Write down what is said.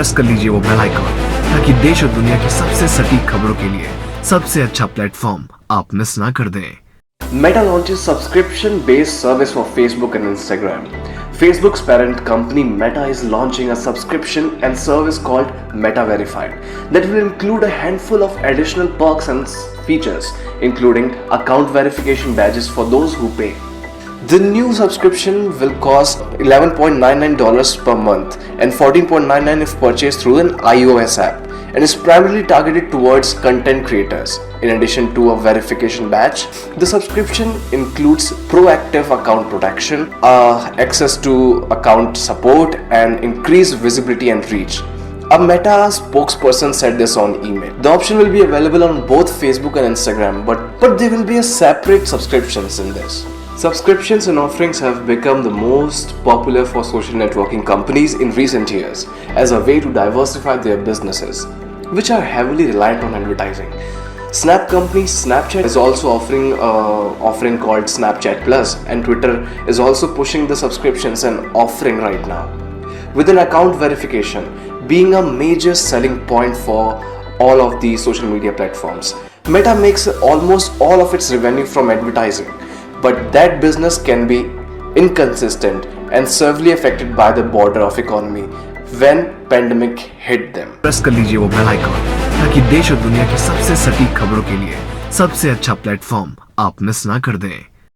Press कर लीजिए वो बेल आइकॉन ताकि देश और दुनिया की सबसे सटीक खबरों के लिए सबसे अच्छा प्लेटफॉर्म आप मिस ना कर दें। Meta launches subscription-based service for Facebook and Instagram. Facebook's parent company Meta is launching a subscription and service called Meta Verified that will include a handful of additional perks and features, including account verification badges for those who pay. The new subscription will cost $11.99 per month and $14.99 if purchased through an iOS app, and is primarily targeted towards content creators. In addition to a verification badge, the subscription includes proactive account protection, access to account support, and increased visibility and reach. A Meta spokesperson said this on email. The option will be available on both Facebook and Instagram, but there will be a separate subscriptions in this. Subscriptions and offerings have become the most popular for social networking companies in recent years as a way to diversify their businesses, which are heavily reliant on advertising. Snap company Snapchat is also offering offering called Snapchat Plus, and Twitter is also pushing the subscriptions and offering right now, with an account verification being a major selling point for all of these social media platforms. Meta makes almost all of its revenue from advertising, but that business can be inconsistent and severely affected by the border of economy when pandemic hit them. Press कर लीजिए वो bell icon ताकि देश और दुनिया की सबसे सटीक खबरों के लिए सबसे अच्छा प्लेटफॉर्म आप मिस ना कर दें।